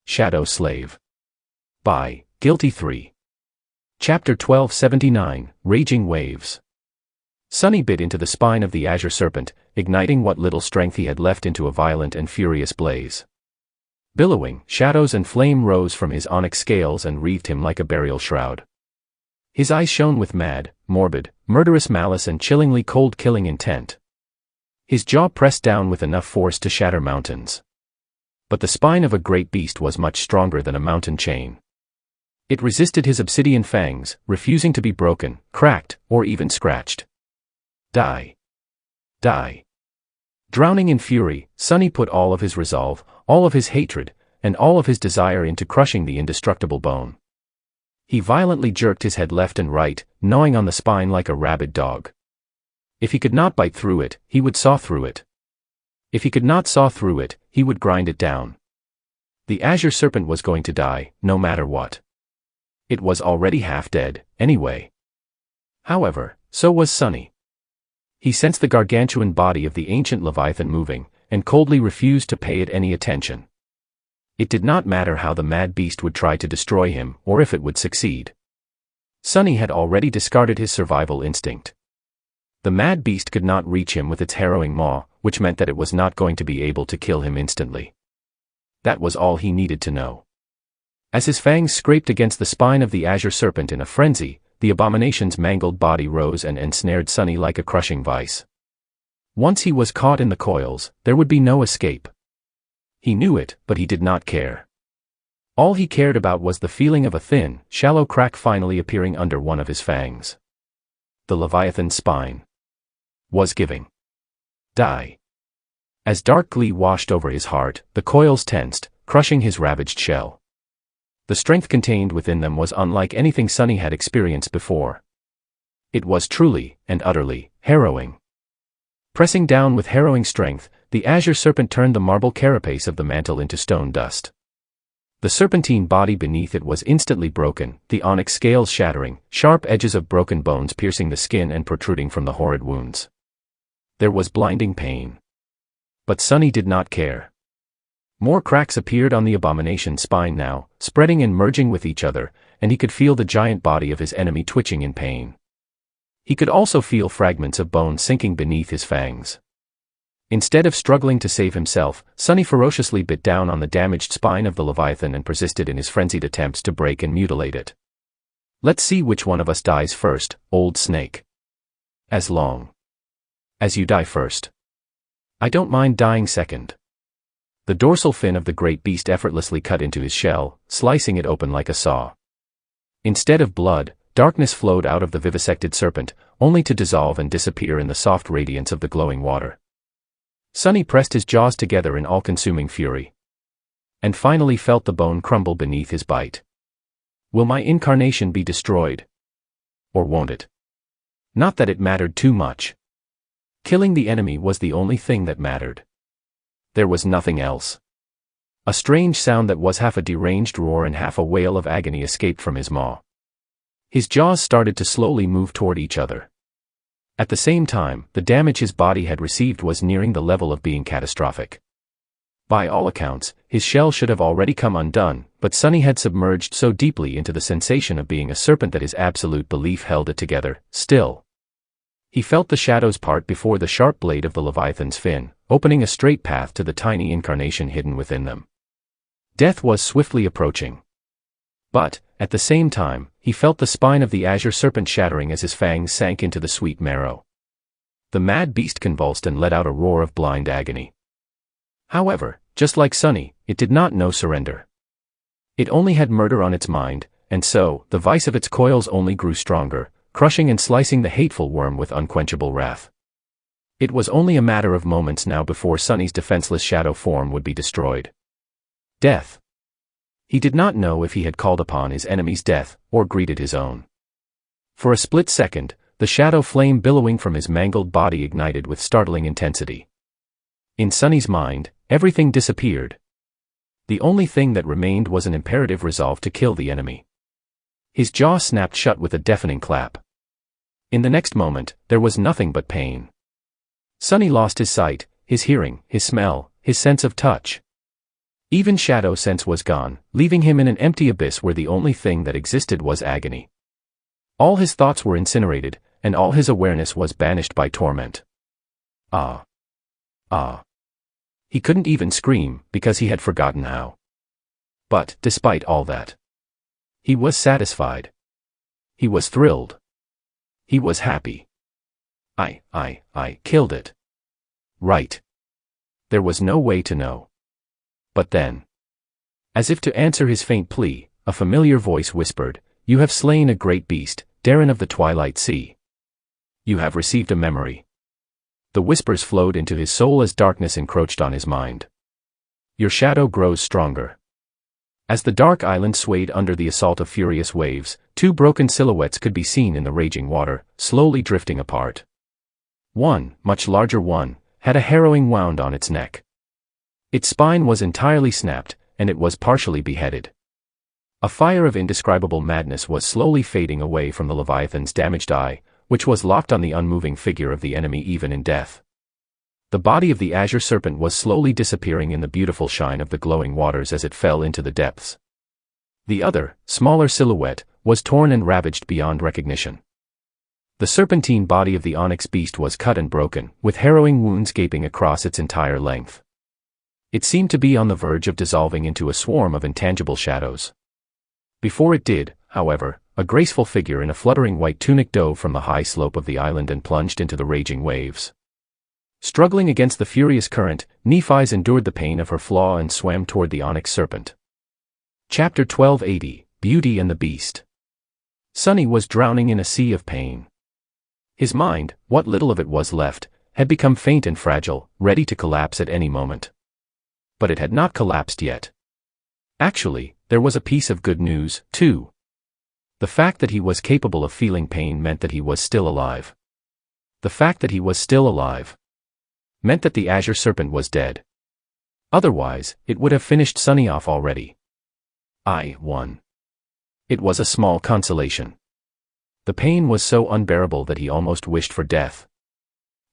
Shadow Slave. By Guiltythree. Chapter 1279, Raging Waves. Sunny bit into the spine of the azure serpent, igniting what little strength he had left into a violent and furious blaze. Billowing, shadows and flame rose from his onyx scales and wreathed him like a burial shroud. His eyes shone with mad, morbid, murderous malice and chillingly cold killing intent. His jaw pressed down with enough force to shatter mountains. But the spine of a great beast was much stronger than a mountain chain. It resisted his obsidian fangs, refusing to be broken, cracked, or even scratched. Die. Die. Drowning in fury, Sunny put all of his resolve, all of his hatred, and all of his desire into crushing the indestructible bone. He violently jerked his head left and right, gnawing on the spine like a rabid dog. If he could not bite through it, he would saw through it. If he could not saw through it, he would grind it down. The azure serpent was going to die, no matter what. It was already half dead, anyway. However, so was Sunny. He sensed the gargantuan body of the ancient Leviathan moving, and coldly refused to pay it any attention. It did not matter how the mad beast would try to destroy him, or if it would succeed. Sunny had already discarded his survival instinct. The mad beast could not reach him with its harrowing maw, which meant that it was not going to be able to kill him instantly. That was all he needed to know. As his fangs scraped against the spine of the azure serpent in a frenzy, the abomination's mangled body rose and ensnared Sunny like a crushing vice. Once he was caught in the coils, there would be no escape. He knew it, but he did not care. All he cared about was the feeling of a thin, shallow crack finally appearing under one of his fangs. The Leviathan's spine was giving. Die. As dark glee washed over his heart, the coils tensed, crushing his ravaged shell. The strength contained within them was unlike anything Sunny had experienced before. It was truly, and utterly, harrowing. Pressing down with harrowing strength, the azure serpent turned the marble carapace of the mantle into stone dust. The serpentine body beneath it was instantly broken, the onyx scales shattering, sharp edges of broken bones piercing the skin and protruding from the horrid wounds. There was blinding pain. But Sunny did not care. More cracks appeared on the abomination's spine now, spreading and merging with each other, and he could feel the giant body of his enemy twitching in pain. He could also feel fragments of bone sinking beneath his fangs. Instead of struggling to save himself, Sunny ferociously bit down on the damaged spine of the Leviathan and persisted in his frenzied attempts to break and mutilate it. Let's see which one of us dies first, old snake. As long as you die first. I don't mind dying second. The dorsal fin of the great beast effortlessly cut into his shell, slicing it open like a saw. Instead of blood, darkness flowed out of the vivisected serpent, only to dissolve and disappear in the soft radiance of the glowing water. Sunny pressed his jaws together in all-consuming fury. And finally felt the bone crumble beneath his bite. Will my incarnation be destroyed? Or won't it? Not that it mattered too much. Killing the enemy was the only thing that mattered. There was nothing else. A strange sound that was half a deranged roar and half a wail of agony escaped from his maw. His jaws started to slowly move toward each other. At the same time, the damage his body had received was nearing the level of being catastrophic. By all accounts, his shell should have already come undone, but Sunny had submerged so deeply into the sensation of being a serpent that his absolute belief held it together, still. He felt the shadows part before the sharp blade of the Leviathan's fin, opening a straight path to the tiny incarnation hidden within them. Death was swiftly approaching. But, at the same time, he felt the spine of the azure serpent shattering as his fangs sank into the sweet marrow. The mad beast convulsed and let out a roar of blind agony. However, just like Sunny, it did not know surrender. It only had murder on its mind, and so, the vice of its coils only grew stronger, crushing and slicing the hateful worm with unquenchable wrath. It was only a matter of moments now before Sunny's defenseless shadow form would be destroyed. Death. He did not know if he had called upon his enemy's death, or greeted his own. For a split second, the shadow flame billowing from his mangled body ignited with startling intensity. In Sunny's mind, everything disappeared. The only thing that remained was an imperative resolve to kill the enemy. His jaw snapped shut with a deafening clap. In the next moment, there was nothing but pain. Sunny lost his sight, his hearing, his smell, his sense of touch. Even shadow sense was gone, leaving him in an empty abyss where the only thing that existed was agony. All his thoughts were incinerated, and all his awareness was banished by torment. Ah. Ah. He couldn't even scream, because he had forgotten how. But, despite all that, he was satisfied. He was thrilled. He was happy. I killed it. Right. There was no way to know. But then, as if to answer his faint plea, a familiar voice whispered, "You have slain a great beast, Darren of the Twilight Sea. You have received a memory." The whispers flowed into his soul as darkness encroached on his mind. "Your shadow grows stronger." As the dark island swayed under the assault of furious waves, two broken silhouettes could be seen in the raging water, slowly drifting apart. One, much larger one, had a harrowing wound on its neck. Its spine was entirely snapped, and it was partially beheaded. A fire of indescribable madness was slowly fading away from the Leviathan's damaged eye, which was locked on the unmoving figure of the enemy even in death. The body of the azure serpent was slowly disappearing in the beautiful shine of the glowing waters as it fell into the depths. The other, smaller silhouette, was torn and ravaged beyond recognition. The serpentine body of the onyx beast was cut and broken, with harrowing wounds gaping across its entire length. It seemed to be on the verge of dissolving into a swarm of intangible shadows. Before it did, however, a graceful figure in a fluttering white tunic dove from the high slope of the island and plunged into the raging waves. Struggling against the furious current, Nephise endured the pain of her flaw and swam toward the onyx serpent. Chapter 1280, Beauty and the Beast. Sunny was drowning in a sea of pain. His mind, what little of it was left, had become faint and fragile, ready to collapse at any moment. But it had not collapsed yet. Actually, there was a piece of good news, too. The fact that he was capable of feeling pain meant that he was still alive. The fact that he was still alive meant that the azure serpent was dead. Otherwise, it would have finished Sunny off already. I won. It was a small consolation. The pain was so unbearable that he almost wished for death.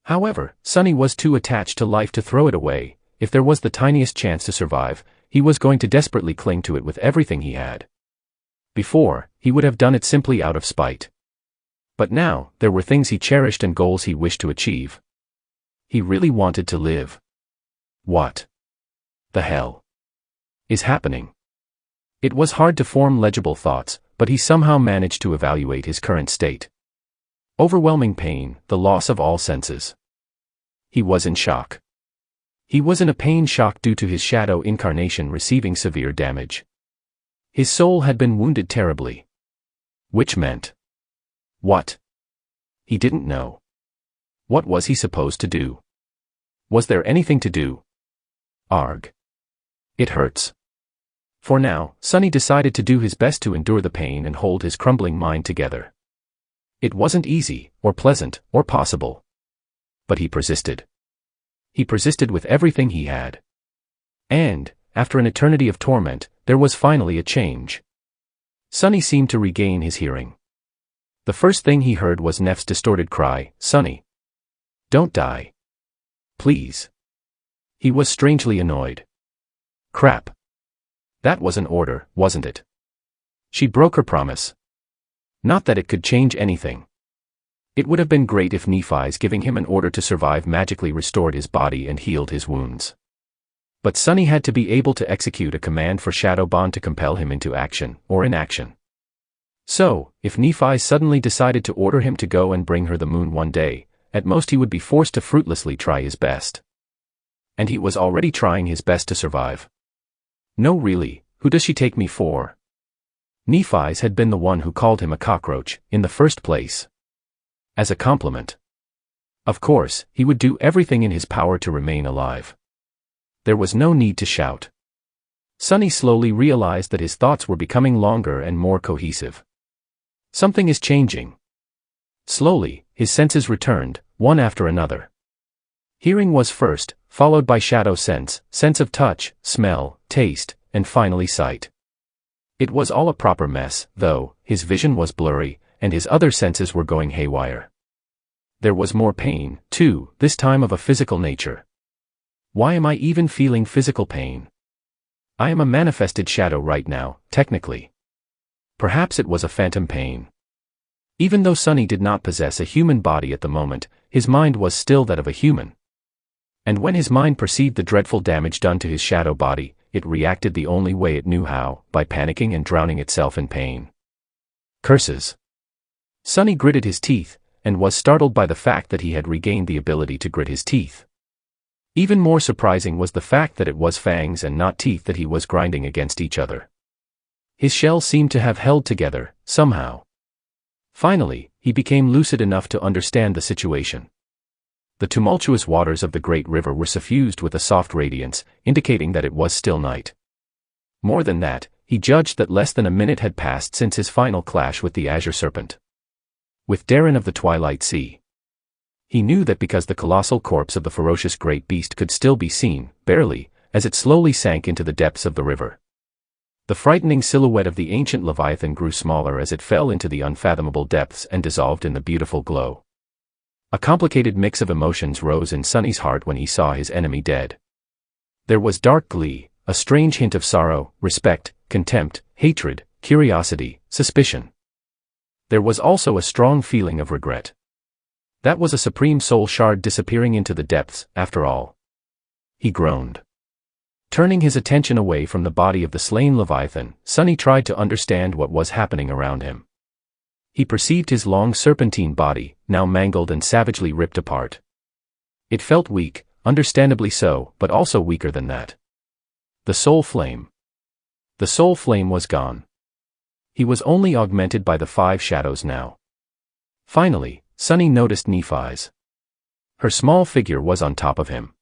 However, Sunny was too attached to life to throw it away. If there was the tiniest chance to survive, he was going to desperately cling to it with everything he had. Before, he would have done it simply out of spite. But now, there were things he cherished and goals he wished to achieve. He really wanted to live. What the hell is happening? It was hard to form legible thoughts, but he somehow managed to evaluate his current state. Overwhelming pain, the loss of all senses. He was in shock. He was in a pain shock due to his shadow incarnation receiving severe damage. His soul had been wounded terribly. Which meant what? He didn't know. What was he supposed to do? Was there anything to do? Arg. It hurts. For now, Sunny decided to do his best to endure the pain and hold his crumbling mind together. It wasn't easy, or pleasant, or possible. But he persisted. He persisted with everything he had. And, after an eternity of torment, there was finally a change. Sunny seemed to regain his hearing. The first thing he heard was Neff's distorted cry, "Sunny! Don't die. Please." He was strangely annoyed. Crap. That was an order, wasn't it? She broke her promise. Not that it could change anything. It would have been great if Nephise giving him an order to survive magically restored his body and healed his wounds. But Sunny had to be able to execute a command for Shadow Bond to compel him into action, or inaction. So, if Nephise suddenly decided to order him to go and bring her the moon one day, at most he would be forced to fruitlessly try his best. And he was already trying his best to survive. No really, who does she take me for? Nephise had been the one who called him a cockroach, in the first place. As a compliment. Of course, he would do everything in his power to remain alive. There was no need to shout. Sunny slowly realized that his thoughts were becoming longer and more cohesive. Something is changing. Slowly, his senses returned, one after another. Hearing was first, followed by shadow sense of touch, smell, taste, and finally sight. It was all a proper mess, though. His vision was blurry, and his other senses were going haywire. There was more pain, too, this time of a physical nature. Why am I even feeling physical pain? I am a manifested shadow right now, technically. Perhaps it was a phantom pain. Even though Sunny did not possess a human body at the moment, his mind was still that of a human. And when his mind perceived the dreadful damage done to his shadow body, it reacted the only way it knew how, by panicking and drowning itself in pain. Curses. Sunny gritted his teeth, and was startled by the fact that he had regained the ability to grit his teeth. Even more surprising was the fact that it was fangs and not teeth that he was grinding against each other. His shell seemed to have held together, somehow. Finally, he became lucid enough to understand the situation. The tumultuous waters of the great river were suffused with a soft radiance, indicating that it was still night. More than that, he judged that less than a minute had passed since his final clash with the Azure Serpent. With Darren of the Twilight Sea. He knew that because the colossal corpse of the ferocious great beast could still be seen, barely, as it slowly sank into the depths of the river. The frightening silhouette of the ancient Leviathan grew smaller as it fell into the unfathomable depths and dissolved in the beautiful glow. A complicated mix of emotions rose in Sunny's heart when he saw his enemy dead. There was dark glee, a strange hint of sorrow, respect, contempt, hatred, curiosity, suspicion. There was also a strong feeling of regret. That was a supreme soul shard disappearing into the depths, after all. He groaned. Turning his attention away from the body of the slain Leviathan, Sunny tried to understand what was happening around him. He perceived his long serpentine body, now mangled and savagely ripped apart. It felt weak, understandably so, but also weaker than that. The soul flame. The soul flame was gone. He was only augmented by the 5 shadows now. Finally, Sunny noticed Nephi's. Her small figure was on top of him.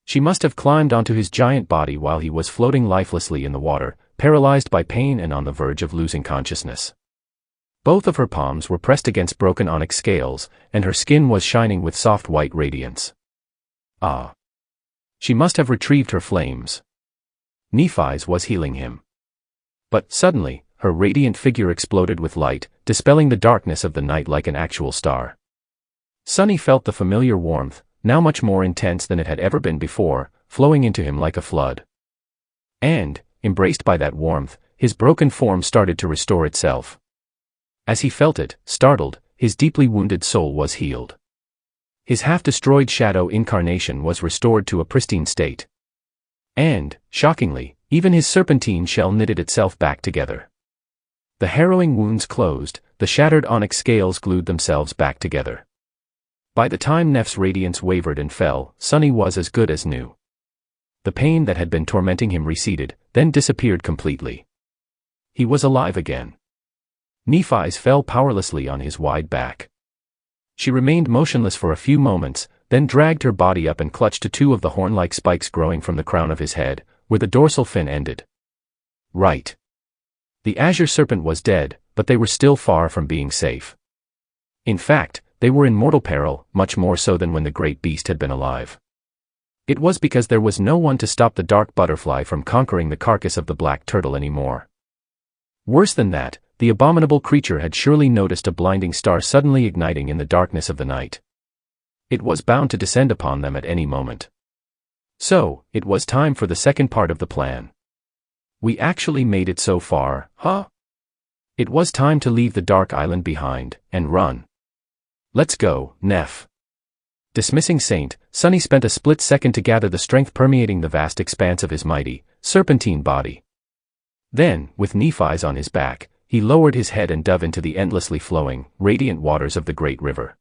She must have climbed onto his giant body while he was floating lifelessly in the water, paralyzed by pain and on the verge of losing consciousness. Both of her palms were pressed against broken onyx scales, and her skin was shining with soft white radiance. Ah! She must have retrieved her flames. Nephi's was healing him. But, suddenly, her radiant figure exploded with light, dispelling the darkness of the night like an actual star. Sunny felt the familiar warmth, now much more intense than it had ever been before, flowing into him like a flood. And, embraced by that warmth, his broken form started to restore itself. As he felt it, startled, his deeply wounded soul was healed. His half-destroyed shadow incarnation was restored to a pristine state. And, shockingly, even his serpentine shell knitted itself back together. The harrowing wounds closed, the shattered onyx scales glued themselves back together. By the time Neph's radiance wavered and fell, Sunny was as good as new. The pain that had been tormenting him receded, then disappeared completely. He was alive again. Nephi's fell powerlessly on his wide back. She remained motionless for a few moments, then dragged her body up and clutched to 2 of the horn-like spikes growing from the crown of his head, where the dorsal fin ended. Right. The Azure Serpent was dead, but they were still far from being safe. In fact, they were in mortal peril, much more so than when the great beast had been alive. It was because there was no one to stop the dark butterfly from conquering the carcass of the black turtle anymore. Worse than that, the abominable creature had surely noticed a blinding star suddenly igniting in the darkness of the night. It was bound to descend upon them at any moment. So, it was time for the second part of the plan. We actually made it so far, huh? It was time to leave the dark island behind, and run. Let's go, Neph. Dismissing Saint, Sunny spent a split second to gather the strength permeating the vast expanse of his mighty, serpentine body. Then, with Nephi's on his back, he lowered his head and dove into the endlessly flowing, radiant waters of the great river.